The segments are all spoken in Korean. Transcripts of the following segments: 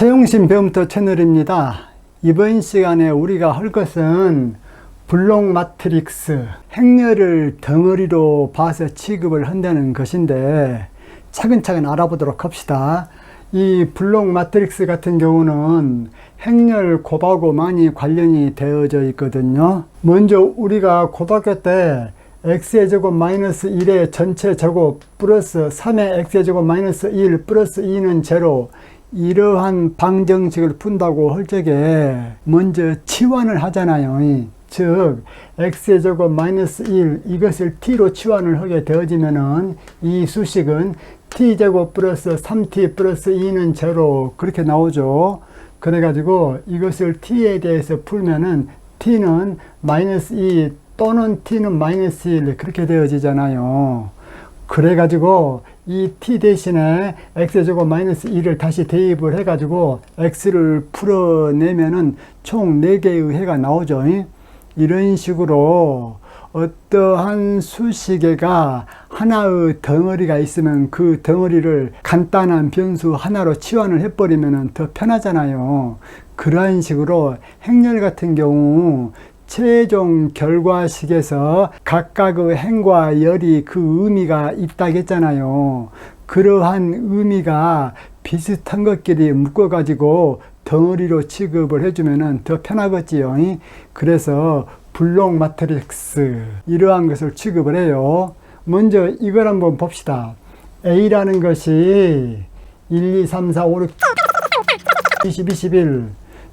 최용신 배움터 채널입니다. 이번 시간에 우리가 할 것은 블록 마트릭스, 행렬을 덩어리로 봐서 취급을 한다는 것인데 차근차근 알아보도록 합시다. 이 블록 마트릭스 같은 경우는 행렬 곱하고 많이 관련이 되어져 있거든요. 먼저 우리가 고등학교 때 x의 제곱 마이너스 1의 전체 제곱 플러스 3의 x의 제곱 마이너스 1 플러스 2는 제로, 이러한 방정식을 푼다고 할 적에 먼저 치환을 하잖아요. 즉 x의 제곱 마이너스 1 이것을 t로 치환을 하게 되어지면은 이 수식은 t제곱 플러스 3t 플러스 2는 제로, 그렇게 나오죠. 그래가지고 이것을 t에 대해서 풀면은 t는 마이너스 2 또는 t는 마이너스 1 그렇게 되어지잖아요. 그래가지고 이 t 대신에 x제곱 마이너스 2를 다시 대입을 해가지고 x를 풀어내면은 총 4개의 해가 나오죠. 이런 식으로 어떠한 수식에가 하나의 덩어리가 있으면 그 덩어리를 간단한 변수 하나로 치환을 해버리면 더 편하잖아요. 그러한 식으로 행렬 같은 경우 최종 결과식에서 각각의 행과 열이 그 의미가 있다겠잖아요. 그러한 의미가 비슷한 것끼리 묶어가지고 덩어리로 취급을 해주면 더 편하겠지요. 그래서 블록 마트릭스, 이러한 것을 취급을 해요. 먼저 이걸 한번 봅시다. A라는 것이 1, 2, 3, 4, 5, 6, 20, 21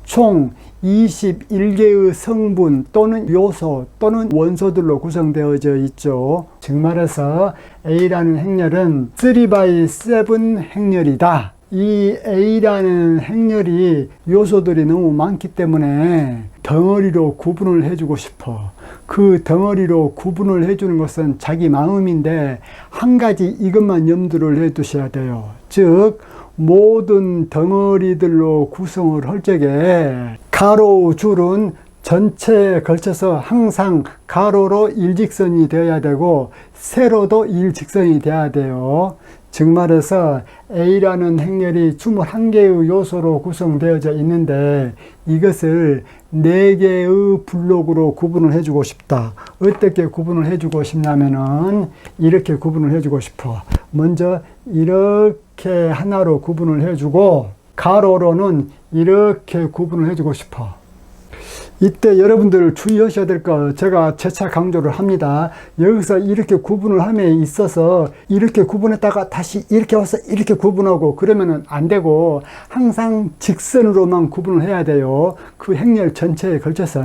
총 21개의 성분 또는 요소 또는 원소들로 구성되어져 있죠. 즉 말해서 A라는 행렬은 3x7 행렬이다. 이 A라는 행렬이 요소들이 너무 많기 때문에 덩어리로 구분을 해주고 싶어. 그 덩어리로 구분을 해주는 것은 자기 마음인데 한 가지 이것만 염두를 해두셔야 돼요. 즉 모든 덩어리들로 구성을 할 적에 가로 줄은 전체에 걸쳐서 항상 가로로 일직선이 되어야 되고 세로도 일직선이 되어야 돼요. 즉 말해서 A라는 행렬이 21개의 요소로 구성되어져 있는데 이것을 4개의 블록으로 구분을 해주고 싶다. 어떻게 구분을 해주고 싶냐면은 이렇게 구분을 해주고 싶어. 먼저 이렇게 하나로 구분을 해주고 가로로는 이렇게 구분을 해주고 싶어. 이때 여러분들 주의하셔야 될 거 제가 재차 강조를 합니다. 여기서 이렇게 구분을 함에 있어서 이렇게 구분했다가 다시 이렇게 와서 이렇게 구분하고 그러면은 안 되고 항상 직선으로만 구분을 해야 돼요. 그 행렬 전체에 걸쳐서.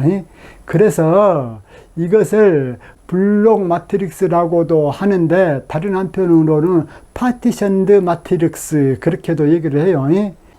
그래서 이것을 블록 마트릭스라고도 하는데 다른 한편으로는 파티션드 마트릭스 그렇게도 얘기를 해요.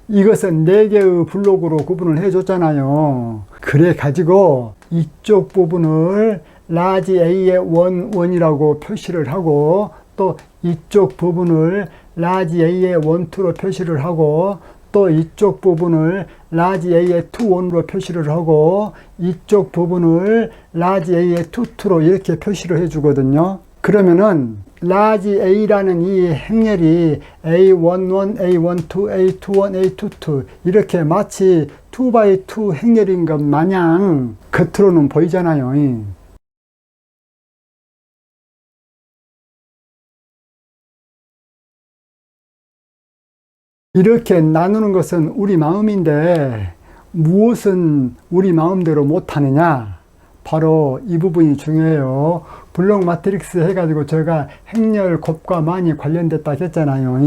이것은 4개의 블록으로 구분을 해줬잖아요. 그래 가지고 이쪽 부분을 라지 A의 원이라고 표시를 하고 또 이쪽 부분을 라지 A의 원투로 표시를 하고 또 이쪽 부분을 라지 A의 투원으로 표시를 하고 이쪽 부분을 라지 A의 투투로 이렇게 표시를 해주거든요. 그러면은 라지 A라는 이 행렬이 A11, A12, A21, A22 이렇게 마치 2x2 행렬인 것 마냥 겉으로는 보이잖아요. 이렇게 나누는 것은 우리 마음인데 무엇은 우리 마음대로 못하느냐? 바로 이 부분이 중요해요. 블록 마트릭스 해가지고 제가 행렬 곱과 많이 관련됐다 했잖아요.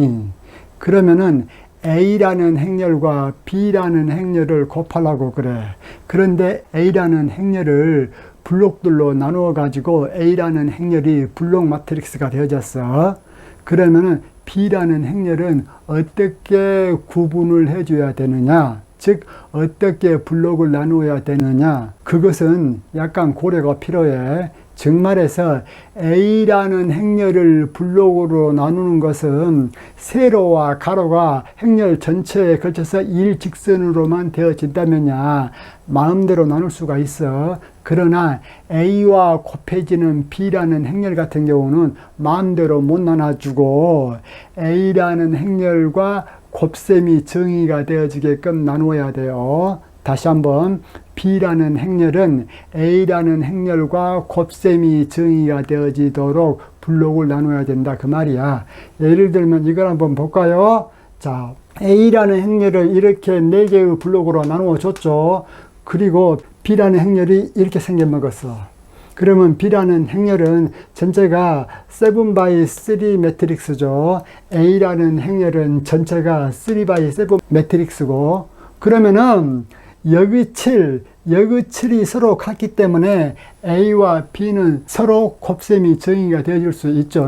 그러면은 A라는 행렬과 B라는 행렬을 곱하려고 그래. 그런데 A라는 행렬을 블록들로 나누어 가지고 A라는 행렬이 블록 마트릭스가 되어졌어. 그러면은 B라는 행렬은 어떻게 구분을 해줘야 되느냐? 즉 어떻게 블록을 나누어야 되느냐, 그것은 약간 고려가 필요해. 즉 말해서 A라는 행렬을 블록으로 나누는 것은 세로와 가로가 행렬 전체에 걸쳐서 일직선으로만 되어진다면야 마음대로 나눌 수가 있어. 그러나 A와 곱해지는 B라는 행렬 같은 경우는 마음대로 못 나눠주고 A라는 행렬과 곱셈이 정의가 되어지게끔 나누어야 돼요. 다시 한번, B라는 행렬은 A라는 행렬과 곱셈이 정의가 되어지도록 블록을 나눠야 된다 그 말이야. 예를 들면 이걸 한번 볼까요? 자, A라는 행렬을 이렇게 4개의 블록으로 나누어 줬죠. 그리고 B라는 행렬이 이렇게 생겨먹었어. 그러면 B라는 행렬은 전체가 7x3 매트릭스죠. A라는 행렬은 전체가 3x7 매트릭스고, 그러면은 여기 7, 여기 7이 서로 같기 때문에 A와 B는 서로 곱셈이 정의가 되어질 수 있죠.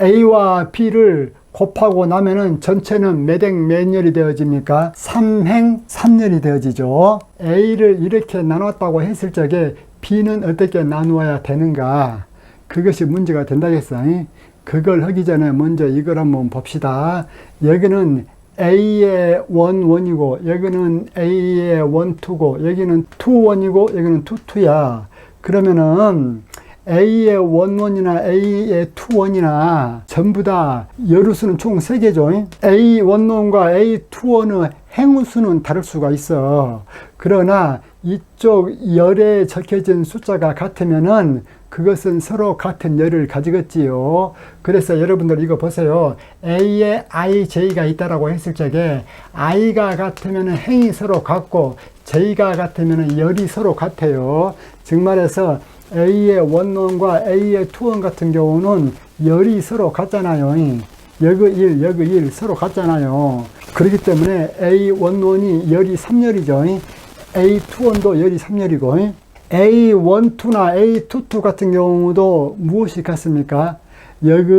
A와 B를 곱하고 나면은 전체는 몇 행 몇 열이 되어집니까? 3행 3열이 되어지죠. A를 이렇게 나눴다고 했을 적에 B는 어떻게 나누어야 되는가? 그것이 문제가 된다겠어. 그걸 하기 전에 먼저 이걸 한번 봅시다. 여기는 A의 1, 1이고 여기는 A의 1, 2고 여기는 2, 1이고 여기는 2, 2야. 그러면은 A의 1, 1이나 A의 2, 1이나 전부 다 열우수는 총 3개죠. A 1, 1과 A 2, 1의 행우수는 다를 수가 있어. 그러나 이쪽 열에 적혀진 숫자가 같으면은 그것은 서로 같은 열을 가지겠지요. 그래서 여러분들 이거 보세요. A에 I, J가 있다라고 했을 적에 I가 같으면 행이 서로 같고 J가 같으면 열이 서로 같아요. 즉 말해서 A의 1원과 A의 2원 같은 경우는 열이 서로 같잖아요. 여기 1, 여기 1 서로 같잖아요. 그렇기 때문에 A11이 열이 3열이죠. A21도 열이 3열이고 A12나 A22 같은 경우도 무엇이 같습니까? 여기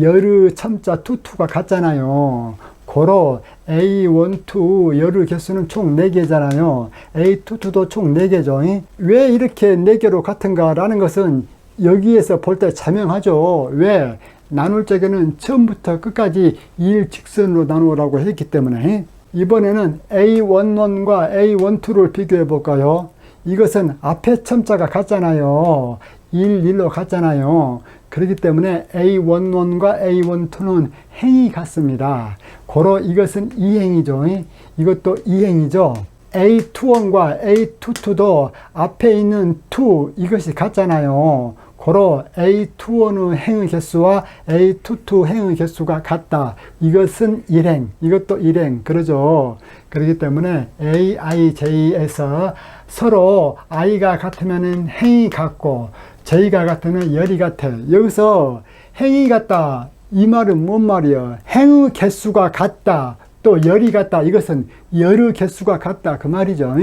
열의 첨자 22가 같잖아요. 고로 A12 열의 개수는 총 4개잖아요. A22도 총 4개죠. 왜 이렇게 4개로 같은가 라는 것은 여기에서 볼 때 자명하죠. 왜? 나눌 적에는 처음부터 끝까지 일직선으로 나누라고 했기 때문에. 이번에는 A11과 A12를 비교해 볼까요? 이것은 앞에 첨자가 같잖아요. 1, 1로 같잖아요. 그렇기 때문에 A11과 A12는 행이 같습니다. 고로 이것은 2행이죠. 이것도 2행이죠. A21과 A22도 앞에 있는 2 이것이 같잖아요. 고로 A21의 행의 개수와 A22 행의 개수가 같다. 이것은 1행, 이것도 1행, 그러죠. 그렇기 때문에 A, I, J에서 서로 I가 같으면 행이 같고 J가 같으면 열이 같아. 여기서 행이 같다. 이 말은 뭔 말이야? 행의 개수가 같다. 또 열이 같다. 이것은 열의 개수가 같다. 그 말이죠.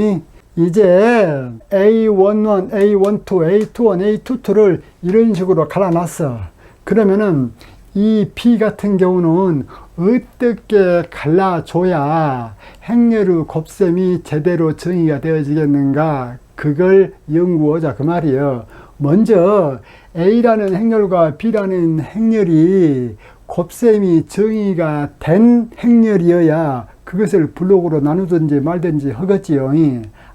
이제 A11, A12, A21, A22를 이런 식으로 갈라놨어. 그러면은 이 B 같은 경우는 어떻게 갈라줘야 행렬의 곱셈이 제대로 정의가 되어지겠는가? 그걸 연구하자 그 말이에요. 먼저 A라는 행렬과 B라는 행렬이 곱셈이 정의가 된 행렬이어야 그것을 블록으로 나누든지 말든지 하겠지요.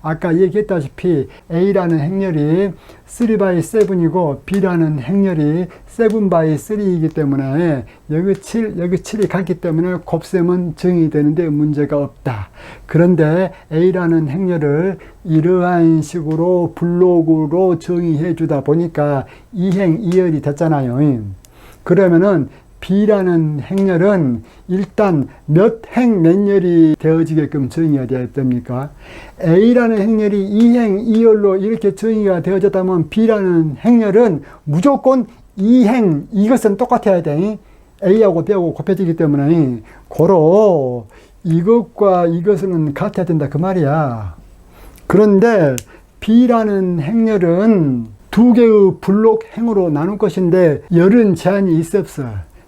아까 얘기했다시피 A라는 행렬이 3x7이고 B라는 행렬이 7x3이기 때문에 여기 7, 여기 7이 같기 때문에 곱셈은 정의되는데 문제가 없다. 그런데 A라는 행렬을 이러한 식으로 블록으로 정의해 주다 보니까 2행 2열이 됐잖아요. 그러면은 B라는 행렬은 일단 몇 행 몇 열이 되어지게끔 정의가 되어야 됩니까? A라는 행렬이 2행 2열로 이렇게 정의가 되어졌다면 B라는 행렬은 무조건 2행, 이것은 똑같아야 돼. A하고 B하고 곱해지기 때문에 고로 이것과 이것은 같아야 된다 그 말이야. 그런데 B라는 행렬은 2개의 블록 행으로 나눌 것인데 열은 제한이 있어 없어?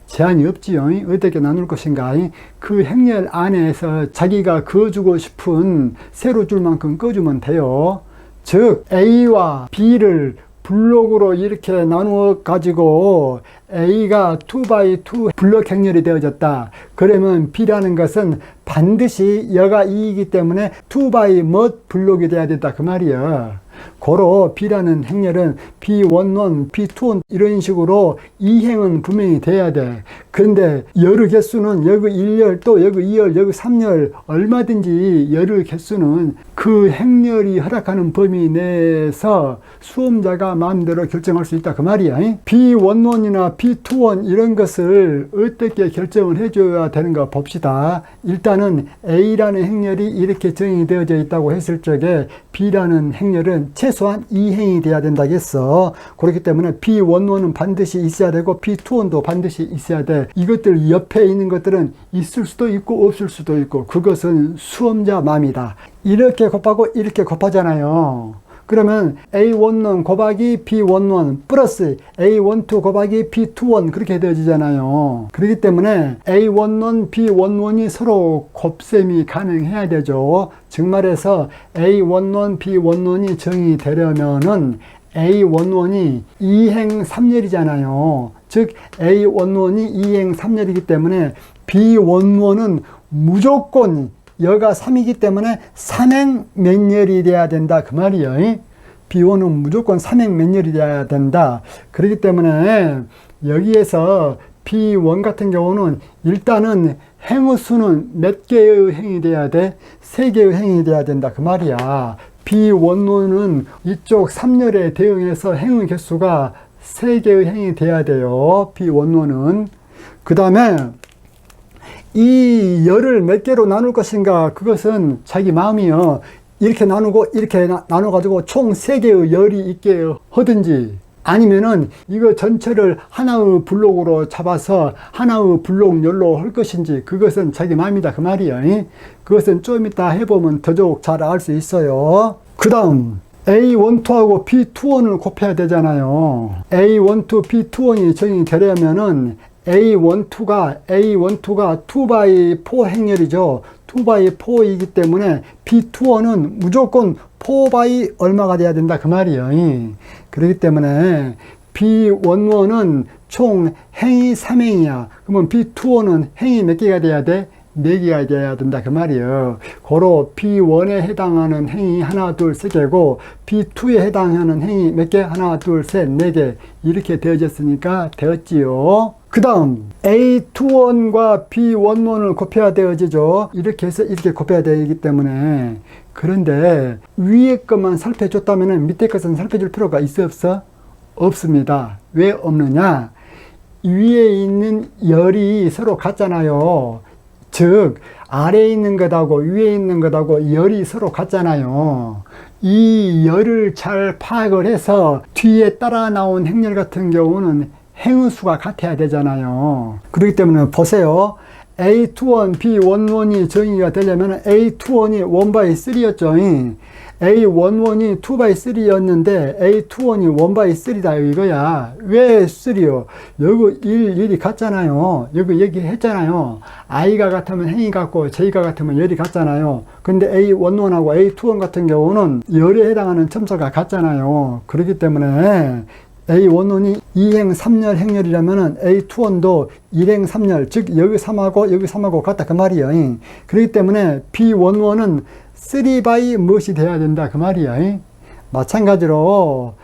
제한이 없지요. 어떻게 나눌 것인가? 그 행렬 안에서 자기가 그어주고 싶은 세로줄만큼 꺼주면 돼요. 즉 A와 B를 블록으로 이렇게 나누어 가지고 A가 2x2 블록 행렬이 되어졌다. 그러면 B라는 것은 반드시 여가 2이기 때문에 2x 몇 블록이 돼야 된다 그 말이야. 고로 B라는 행렬은 B11, B21 이런 식으로 이행은 분명히 돼야 돼. 그런데 열의 개수는 여기 1열, 또 여기 2열, 여기 3열 얼마든지 열의 개수는 그 행렬이 허락하는 범위 내에서 수험자가 마음대로 결정할 수 있다 그 말이야. B11이나 B21 이런 것을 어떻게 결정을 해줘야 되는가 봅시다. 일단은 A라는 행렬이 이렇게 정의되어져 있다고 했을 적에 B라는 행렬은 최소한 2행이 돼야 된다겠어. 그렇기 때문에 B11은 반드시 있어야 되고 B21도 반드시 있어야 돼. 이것들 옆에 있는 것들은 있을 수도 있고 없을 수도 있고 그것은 수험자 마음이다. 이렇게 곱하고 이렇게 곱하잖아요. 그러면 A11 곱하기 B11 플러스 A12 곱하기 B21 그렇게 되어지잖아요. 그렇기 때문에 A11, B11이 서로 곱셈이 가능해야 되죠. 즉 말해서 A11, B11이 정의되려면은 A11이 2행 3열이잖아요. 즉 A11이 2행 3열이기 때문에 B11은 무조건 여가 3이기 때문에 3행 몇 열이 돼야 된다 그 말이에요. B1은 무조건 3행 몇 열이 돼야 된다. 그렇기 때문에 여기에서 B1 같은 경우는 일단은 행의 수는 몇 개의 행이 돼야 돼? 3개의 행이 돼야 된다 그 말이야. B11은 이쪽 3열에 대응해서 행의 개수가 3개의 행이 돼야 돼요. B11은. 그 다음에 이 열을 몇 개로 나눌 것인가 그것은 자기 마음이요. 이렇게 나누고 이렇게 나눠가지고 총 3개의 열이 있게 하든지 아니면은 이거 전체를 하나의 블록으로 잡아서 하나의 블록 열로 할 것인지 그것은 자기 마음이다 그 말이에요. 그것은 좀 이따 해보면 더더욱 잘 알 수 있어요. 그 다음 A12하고 B21을 곱해야 되잖아요. A12, B21이 정의되려면은 A12가 2x4 행렬이죠. 2x4이기 때문에 B21은 무조건 4x 얼마가 돼야 된다 그 말이에요. 그렇기 때문에 B11은 총 행이 3행이야. 그러면 B21은 행이 몇 개가 돼야 돼? 4개가 돼야 된다 그 말이에요. 고로 B1에 해당하는 행이 하나 둘 세 개고 B2에 해당하는 행이 몇 개? 하나 둘 셋 네 개 이렇게 되어졌으니까 되었지요. 그 다음 A21과 B11을 곱해야 되어지죠. 이렇게 해서 이렇게 곱해야 되기 때문에. 그런데 위에 것만 살펴줬다면 밑에 것은 살펴줄 필요가 있어 없어? 없습니다. 왜 없느냐? 위에 있는 열이 서로 같잖아요. 즉 아래에 있는 것하고 위에 있는 것하고 열이 서로 같잖아요. 이 열을 잘 파악을 해서 뒤에 따라 나온 행렬 같은 경우는 행의 수가 같아야 되잖아요. 그렇기 때문에 보세요. A21, B11이 정의가 되려면 A21이 1/3였죠. A11이 2/3였는데 A21이 1/3다 이거야. 왜 3요? 여기 1이 같잖아요. 여기 얘기했잖아요. I가 같으면 행이 같고 J가 같으면 열이 같잖아요. 근데 A11하고 A21 같은 경우는 열에 해당하는 첨수가 같잖아요. 그렇기 때문에 A11이 2행 3열 행렬이라면 A21도 1행 3열, 즉 여기 3하고 같다 그 말이에요. 그렇기 때문에 B11은 3x 무엇이 돼야 된다 그 말이야. 마찬가지로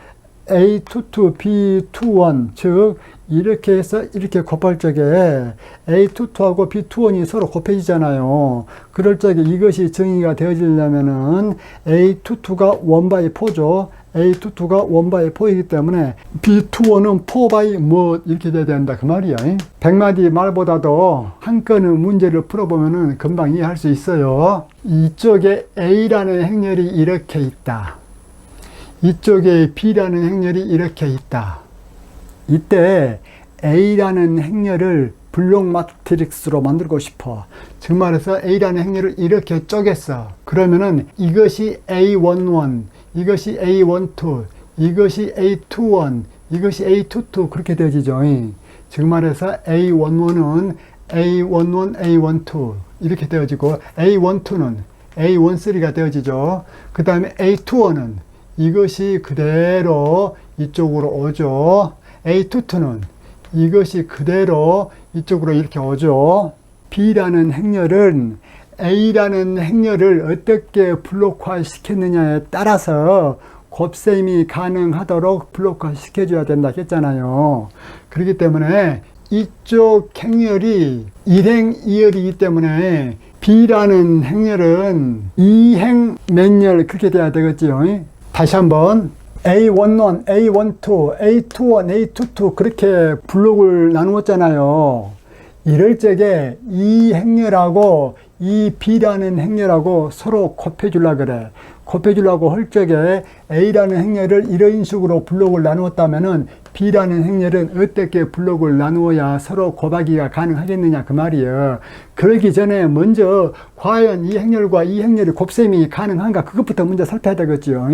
A22, B21 즉 이렇게 해서 이렇게 곱할 적에 A22하고 B21이 서로 곱해지잖아요. 그럴 적에 이것이 정의가 되어지려면은 A22가 1/4죠. A22가 1/4이기 때문에 B21은 4x 뭐 이렇게 돼야 된다 그 말이야. 100마디 말보다도 한 건의 문제를 풀어보면은 금방 이해할 수 있어요. 이쪽에 A라는 행렬이 이렇게 있다. 이쪽에 B라는 행렬이 이렇게 있다. 이때 A라는 행렬을 블록 마트릭스로 만들고 싶어. 즉 말해서 A라는 행렬을 이렇게 쪼갰어. 그러면은 이것이 A11, 이것이 A12, 이것이 A21, 이것이 A22 그렇게 되어지죠. 즉 말해서 A11은 A11, A12 이렇게 되어지고 A12는 A13가 되어지죠. 그 다음에 A21은 이것이 그대로 이쪽으로 오죠. A22는 이것이 그대로 이쪽으로 이렇게 오죠. B라는 행렬은 A라는 행렬을 어떻게 블록화 시켰느냐에 따라서 곱셈이 가능하도록 블록화 시켜줘야 된다 했잖아요. 그렇기 때문에 이쪽 행렬이 일행 이열이기 때문에 B라는 행렬은 이행 몇열 그렇게 돼야 되겠지요. 다시 한번 A11, A12, A21, A22 그렇게 블록을 나누었잖아요. 이럴 적에 이 행렬하고 이 B라는 행렬하고 서로 곱해주려고 그래. 곱해주려고 할 적에 A라는 행렬을 이런 식으로 블록을 나누었다면은 B라는 행렬은 어떻게 블록을 나누어야 서로 곱하기가 가능하겠느냐 그 말이에요. 그러기 전에 먼저 과연 이 행렬과 이 행렬이 곱셈이 가능한가 그것부터 먼저 살펴야 되겠죠.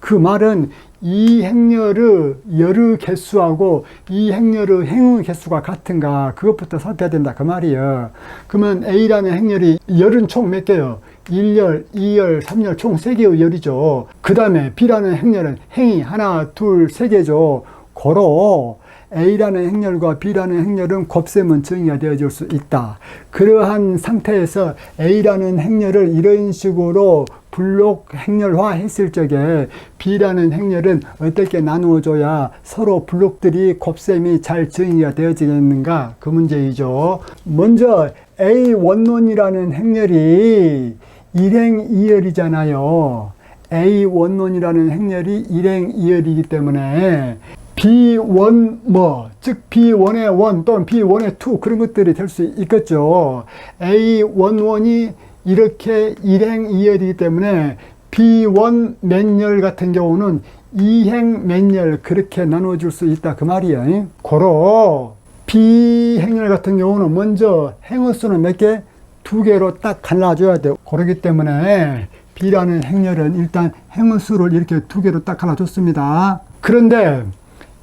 그 말은 이 행렬의 열의 개수하고 이 행렬의 행의 개수가 같은가 그것부터 살펴야 된다 그 말이에요. 그러면 A라는 행렬이 열은 총 몇 개요? 1열, 2열, 3열 총 3개의 열이죠. 그 다음에 B라는 행렬은 행이 하나, 둘, 3개죠. 고로 A라는 행렬과 B라는 행렬은 곱셈은 정의가 되어질 수 있다. 그러한 상태에서 A라는 행렬을 이런 식으로 블록 행렬화 했을 적에 B라는 행렬은 어떻게 나누어줘야 서로 블록들이 곱셈이 잘 정의가 되어지겠는가 그 문제이죠. 먼저 A11이라는 행렬이 일행 이열이잖아요. A11이라는 행렬이 일행 이열이기 때문에 B1 즉 B1의 1 또는 B1의 2 그런 것들이 될 수 있겠죠. A11이 이렇게 일행 이열이기 때문에 B1 몇열 같은 경우는 이행 몇열 그렇게 나눠줄 수 있다 그 말이에요. 고로 B 행렬 같은 경우는 먼저 행의 수는 몇 개? 2개로 딱 갈라줘야 돼요. 그렇기 때문에 B라는 행렬은 일단 행의 수를 이렇게 2개로 딱 갈라줬습니다. 그런데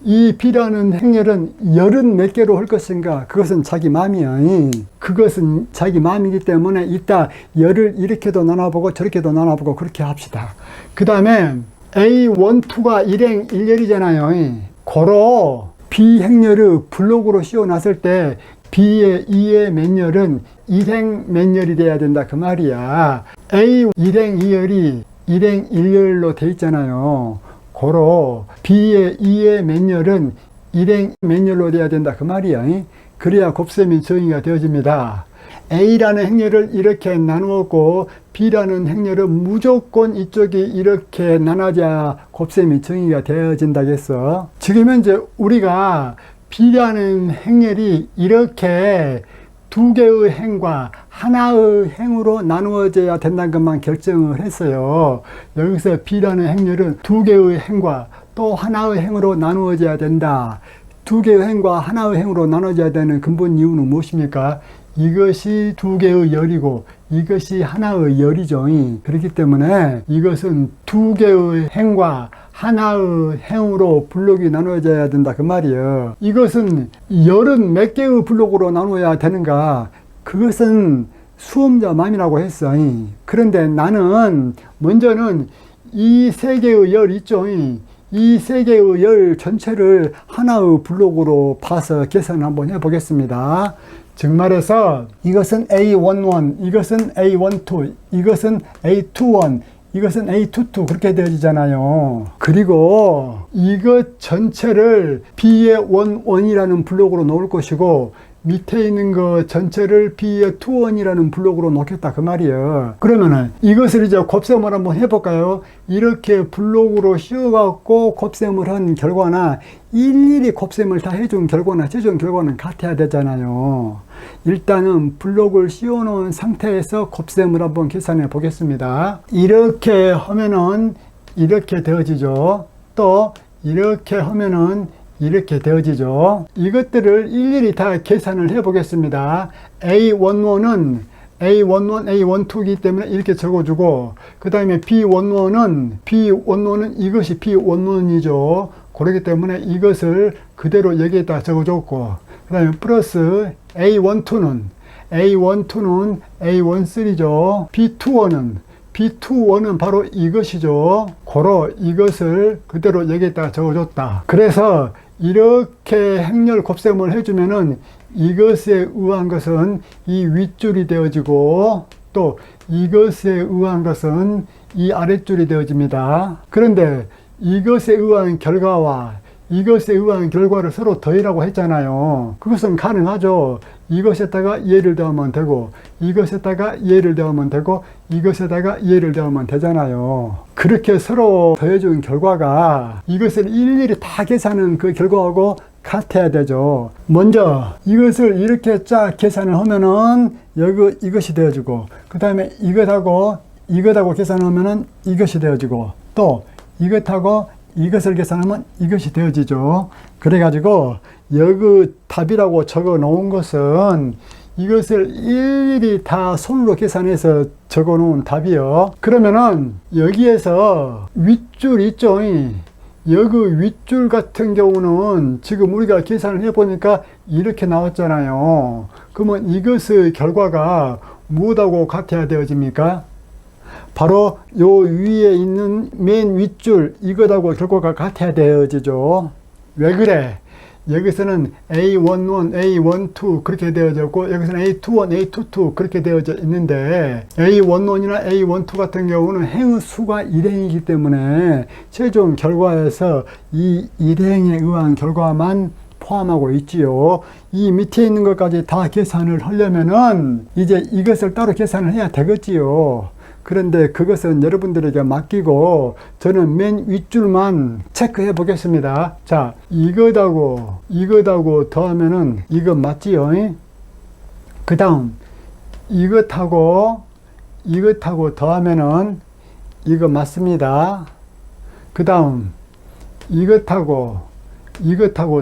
이 B라는 행렬은 열은 몇 개로 할 것인가? 그것은 자기 마음이에요. 그것은 자기 마음이기 때문에 이따 열을 이렇게도 나눠보고 저렇게도 나눠보고 그렇게 합시다. 그 다음에 A12가 일행 1열이잖아요. 고로 B 행렬을 블록으로 씌워놨을 때 B의 2의 몇열은 일행 몇열이 돼야 된다 그 말이야. A 일행 2열이 일행 1열로 돼 있잖아요. 고로 B의 2의 몇열은 일행 몇열로 돼야 된다 그 말이야. 그래야 곱셈이 정의가 되어집니다. A라는 행렬을 이렇게 나누었고 B라는 행렬은 무조건 이쪽이 이렇게 나눠져야 곱셈이 정의가 되어진다겠어. 지금 현재 우리가 B라는 행렬이 이렇게 2개의 행과 하나의 행으로 나누어져야 된다는 것만 결정을 했어요. 여기서 B라는 행렬은 2개의 행과 또 하나의 행으로 나누어져야 된다. 2개의 행과 하나의 행으로 나눠져야 되는 근본 이유는 무엇입니까? 이것이 2개의 열이고 이것이 하나의 열이죠. 그렇기 때문에 이것은 2개의 행과 하나의 행으로 블록이 나눠져야 된다 그 말이에요. 이것은 열은 몇 개의 블록으로 나눠야 되는가? 그것은 수험자 마음이라고 했어. 그런데 나는 먼저는 이 3개의 열 있죠. 이 3개의 열 전체를 하나의 블록으로 봐서 계산을 한번 해보겠습니다. 즉 말해서 이것은 A11, 이것은 A12, 이것은 A21, 이것은 A22 그렇게 되어지잖아요. 그리고 이것 전체를 B의 11이라는 블록으로 놓을 것이고 밑에 있는 거 전체를 B의 21이라는 블록으로 놓겠다 그 말이에요. 그러면은 이것을 이제 곱셈을 한번 해볼까요? 이렇게 블록으로 씌워갖고 곱셈을 한 결과나 일일이 곱셈을 다 해준 결과나 최종 결과는 같아야 되잖아요. 일단은 블록을 씌워 놓은 상태에서 곱셈을 한번 계산해 보겠습니다. 이렇게 하면은 이렇게 되어지죠. 또 이렇게 하면은 이렇게 되어지죠. 이것들을 일일이 다 계산을 해 보겠습니다. A11은 A11, A12이기 때문에 이렇게 적어주고 그 다음에 B11은 이것이 B11이죠. 그렇기 때문에 이것을 그대로 여기에다 적어줬고 그 다음에 플러스 A12는 A13죠. B21은 바로 이것이죠. 고로 이것을 그대로 여기에다 적어줬다. 그래서 이렇게 행렬 곱셈을 해주면은 이것에 의한 것은 이 윗줄이 되어지고 또 이것에 의한 것은 이 아랫줄이 되어집니다. 그런데 이것에 의한 결과와 이것에 의한 결과를 서로 더하라고 했잖아요. 그것은 가능하죠. 이것에다가 얘를 더하면 되고 이것에다가 얘를 더하면 되고 이것에다가 얘를 더하면 되잖아요. 그렇게 서로 더해준 결과가 이것을 일일이 다 계산한 그 결과하고 같아야 되죠. 먼저 이것을 이렇게 쫙 계산을 하면은 이것이 되어지고, 그 다음에 이것하고 계산하면은 이것이 되어지고, 또 이것하고 이것을 계산하면 이것이 되어지죠. 그래가지고 여기 답이라고 적어 놓은 것은 이것을 일일이 다 손으로 계산해서 적어 놓은 답이요. 그러면은 여기에서 윗줄 있죠. 여기 윗줄 같은 경우는 지금 우리가 계산을 해보니까 이렇게 나왔잖아요. 그러면 이것의 결과가 무엇하고 같아야 되어집니까? 바로 요 위에 있는 맨 윗줄 이것하고 결과가 같아야 되어지죠. 왜 그래? 여기서는 A11, A12 그렇게 되어졌고 여기서는 A21, A22 그렇게 되어져 있는데 A11이나 A12 같은 경우는 행의 수가 일행이기 때문에 최종 결과에서 이 일행에 의한 결과만 포함하고 있지요. 이 밑에 있는 것까지 다 계산을 하려면은 이제 이것을 따로 계산을 해야 되겠지요. 그런데 그것은 여러분들에게 맡기고 저는 맨 윗줄만 체크해 보겠습니다. 자, 이것하고 더하면은 이거 맞지요? 그 다음 이것하고 더하면은 이거 맞습니다. 그 다음 이것하고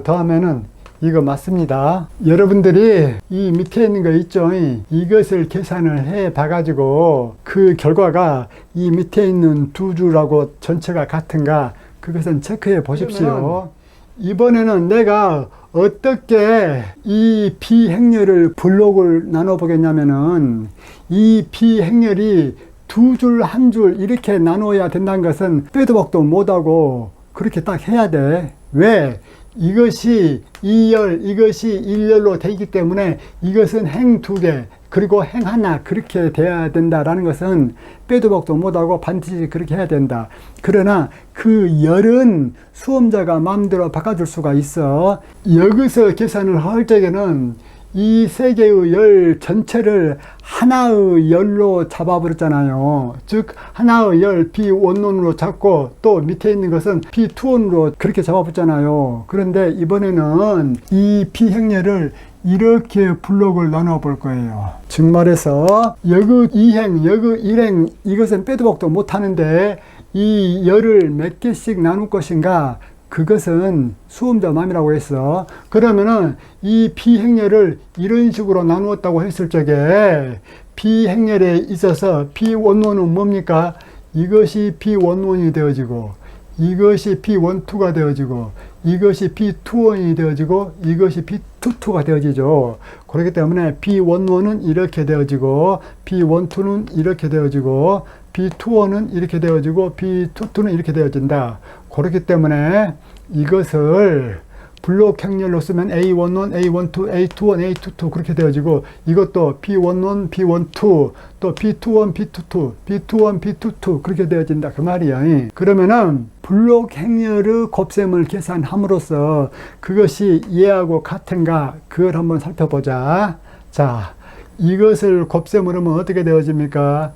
더하면은 이거 맞습니다. 여러분들이 이 밑에 있는 거 있죠? 이것을 계산을 해 봐가지고 그 결과가 이 밑에 있는 두 줄하고 전체가 같은가 그것은 체크해 보십시오. 이번에는 내가 어떻게 이 비행렬을 블록을 나눠 보겠냐면은 이 비행렬이 두 줄 한 줄 이렇게 나눠야 된다는 것은 빼도 박도 못하고 그렇게 딱 해야 돼. 왜? 이것이 2열, 이것이 1열로 되기 때문에 이것은 행 2개, 그리고 행 하나 그렇게 돼야 된다라는 것은 빼도 박도 못하고 반드시 그렇게 해야 된다. 그러나 그 열은 수험자가 마음대로 바꿔줄 수가 있어. 여기서 계산을 할 적에는 이 세 개의 열 전체를 하나의 열로 잡아버렸잖아요. 즉 하나의 열 B1원으로 잡고 또 밑에 있는 것은 B2원으로 그렇게 잡아봤잖아요. 그런데 이번에는 이 B행렬을 이렇게 블록을 나눠 볼 거예요. 즉 말해서 여기 2행, 여기 1행 이것은 빼도 박도 못하는데 이 열을 몇 개씩 나눌 것인가 그것은 수험자 마음이라고 했어. 그러면은 이 B행렬을 이런 식으로 나누었다고 했을 적에 B행렬에 있어서 B11은 뭡니까? 이것이 B11이 되어지고 이것이 B12가 되어지고 이것이 B21이 되어지고 이것이 B22가 되어지죠. 그렇기 때문에 B11은 이렇게 되어지고 B12는 이렇게 되어지고 B21은 이렇게 되어지고 B22는 이렇게 되어진다. 그렇기 때문에 이것을 블록 행렬로 쓰면 A11, A12, A21, A22 그렇게 되어지고 이것도 B11, B12, 또 B21, B22, B21, B22 그렇게 되어진다 그 말이야. 그러면은 블록 행렬의 곱셈을 계산함으로써 그것이 얘하고 같은가 그걸 한번 살펴보자. 자, 이것을 곱셈을 하면 어떻게 되어집니까?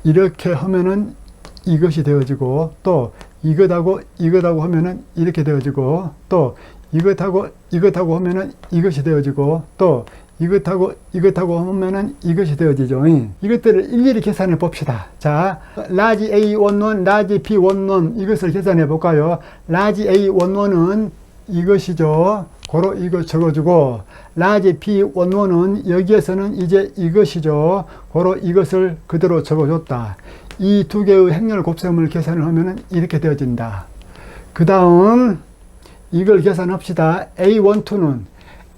이렇게 하면은 이것이 되어지고 또 이것하고 하면은 이렇게 되어지고 또 이것하고 하면은 이것이 되어지고 또 이것하고 하면은 이것이 되어지죠. 이것들을 일일이 계산해 봅시다. 자, 라지 A11, 라지 B11 이것을 계산해 볼까요? 라지 A11은 이것이죠. 고로 이거 적어주고 라지 B11은 여기에서는 이제 이것이죠. 고로 이것을 그대로 적어줬다. 이 두 개의 행렬 곱셈을 계산을 하면은 이렇게 되어진다. 그 다음 이걸 계산합시다. A12는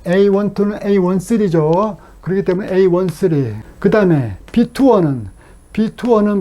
A13죠. 그렇기 때문에 A13. 그 다음에 B21은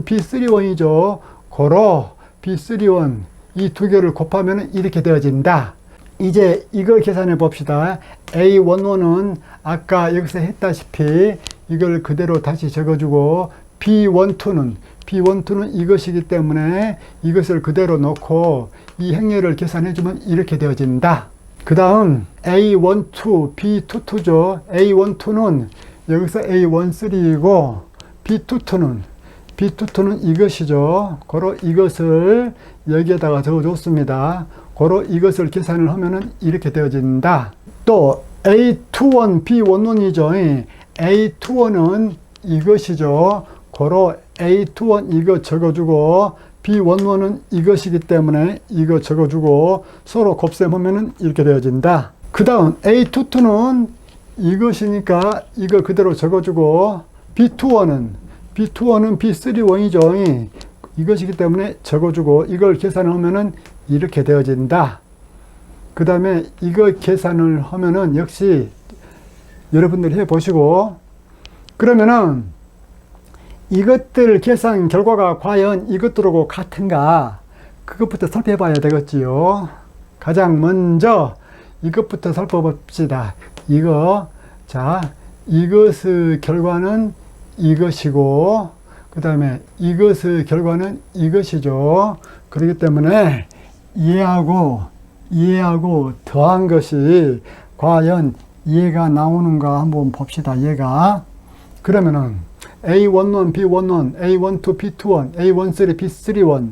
B31이죠. 고로 B31 이 두 개를 곱하면 이렇게 되어진다. 이제 이걸 계산해 봅시다. A11은 아까 여기서 했다시피 이걸 그대로 다시 적어주고 B12는 이것이기 때문에 이것을 그대로 놓고 이 행렬을 계산해주면 이렇게 되어진다. 그 다음 A12, B22죠. A12는 여기서 A13이고 B22는 이것이죠. 고로 이것을 여기에다가 적어줬습니다. 고로 이것을 계산을 하면은 이렇게 되어진다. 또 A21, B11이죠. A21은 이것이죠. 고로 A21 이거 적어주고 B11은 이것이기 때문에 이거 적어주고 서로 곱셈하면은 이렇게 되어진다. 그 다음 A22는 이것이니까 이거 그대로 적어주고 B21은 B31이죠. 이것이기 때문에 적어주고 이걸 계산을 하면은 이렇게 되어진다. 그 다음에 이거 계산을 하면은 역시 여러분들이 해보시고 그러면은 이것들 계산 결과가 과연 이것들하고 같은가 그것부터 살펴봐야 되겠지요. 가장 먼저 이것부터 살펴봅시다. 이것의 결과는 이것이고 그 다음에 이것의 결과는 이것이죠. 그렇기 때문에 얘하고 더한 것이 과연 얘가 나오는가 한번 봅시다. 얘가 그러면은 A11, B11, A12, B21, A13, B31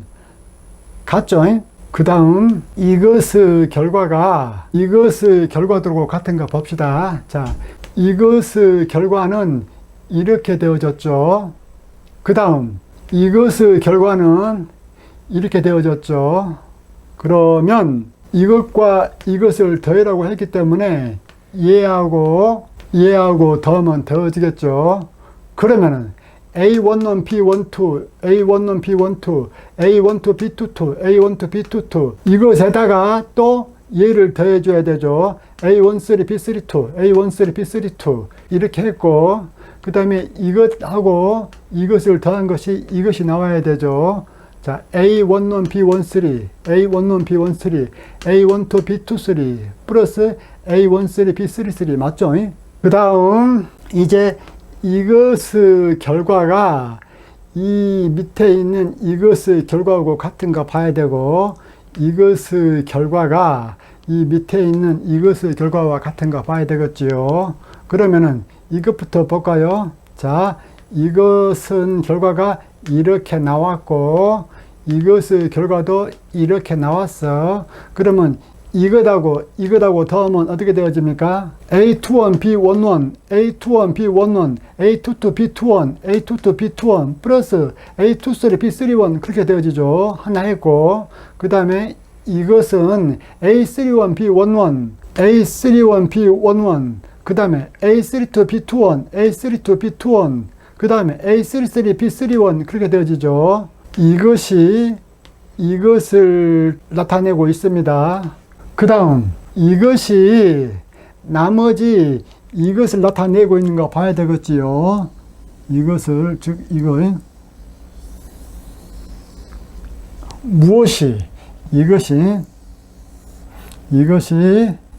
같죠? 그 다음 이것의 결과들하고 같은가 봅시다. 자, 이것의 결과는 이렇게 되어졌죠. 그 다음 이것의 결과는 이렇게 되어졌죠. 그러면 이것과 이것을 더하라고 했기 때문에 얘하고 더하면 더해지겠죠. 그러면은 A11, B12, A11, B12, A12, B22, A12, B22 이것에다가 또 얘를 더해줘야 되죠. A13, B32, A13, B32 이렇게 했고 그 다음에 이것하고 이것을 더한 것이 이것이 나와야 되죠. 자, A11, B13, A11, B13, A12, B23 플러스 A13, B33 맞죠? 그 다음 이제 이것의 결과가 이 밑에 있는 이것의 결과하고 같은가 봐야 되고 이것의 결과가 이 밑에 있는 이것의 결과와 같은가 봐야 되겠지요. 그러면은 이것부터 볼까요? 자, 이것은 결과가 이렇게 나왔고 이것의 결과도 이렇게 나왔어. 그러면 이것하고 더하면 어떻게 되어집니까? A21, B11, A21, B11, A22, B21, A22, B21 플러스 A23, B31 그렇게 되어지죠. 하나 했고 그 다음에 이것은 A31, B11, A31, B11 그 다음에 A32, B21, A32, B21 그 다음에 A33, B31 그렇게 되어지죠. 이것을 나타내고 있습니다. 그 다음 이것이 나머지 이것을 나타내고 있는가 봐야 되겠지요. 이것을 무엇이 이것이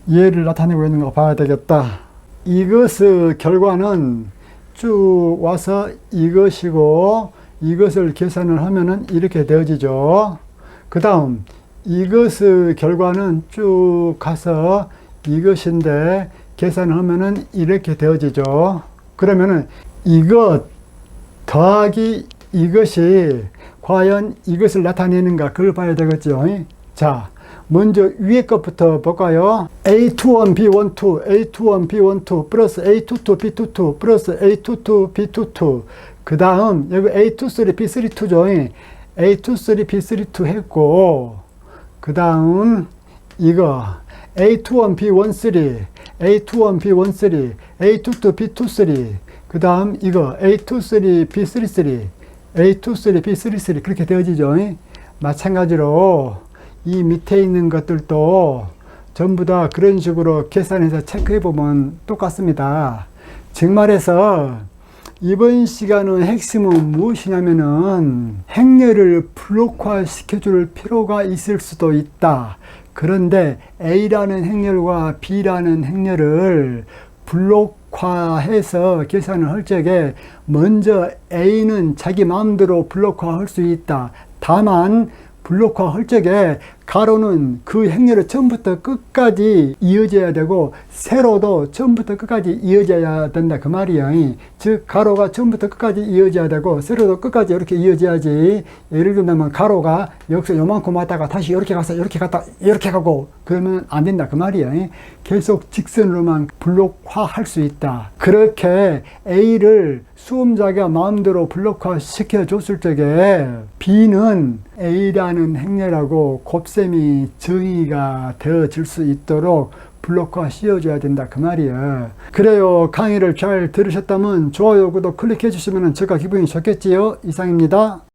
얘를 나타내고 있는가 봐야 되겠다. 이것의 결과는 쭉 와서 이것이고 이것을 계산을 하면은 이렇게 되어지죠. 그 다음 이것의 결과는 쭉 가서 이것인데 계산을 하면은 이렇게 되어지죠. 그러면은 이것 더하기 이것이 과연 이것을 나타내는가 그걸 봐야 되겠죠. 자, 먼저 위에 것부터 볼까요? A21, B12, A21, B12 플러스 A22, B22 플러스 A22, B22 그 다음 여기 A23, B32죠. A23, B32 했고 그 다음 이거 A21, B13, A21, B13, A22, B23 그 다음 이거 A23, B33, A23, B33 그렇게 되어지죠. 마찬가지로 이 밑에 있는 것들도 전부 다 그런 식으로 계산해서 체크해 보면 똑같습니다. 즉 말해서 이번 시간의 핵심은 무엇이냐면은 행렬을 블록화 시켜줄 필요가 있을 수도 있다. 그런데 A라는 행렬과 B라는 행렬을 블록 블록화해서 계산을 할 적에 먼저 A는 자기 마음대로 블록화할 수 있다. 다만 블록화할 적에 가로는 그 행렬을 처음부터 끝까지 이어져야 되고 세로도 처음부터 끝까지 이어져야 된다 그 말이야. 즉 가로가 처음부터 끝까지 이어져야 되고 세로도 끝까지 이렇게 이어져야지. 예를 들면 가로가 여기서 요만큼 왔다가 다시 이렇게 가서 이렇게 갔다 이렇게 가고 그러면 안 된다 그 말이야. 계속 직선으로만 블록화할 수 있다. 그렇게 A를 수험자가 마음대로 블록화 시켜줬을 적에 B는 A라는 행렬하고 곱셈이 정의가 되어질 수 있도록 블록화 씌워줘야 된다 그 말이야. 그래요. 강의를 잘 들으셨다면 좋아요, 구독 클릭해 주시면 제가 기분이 좋겠지요. 이상입니다.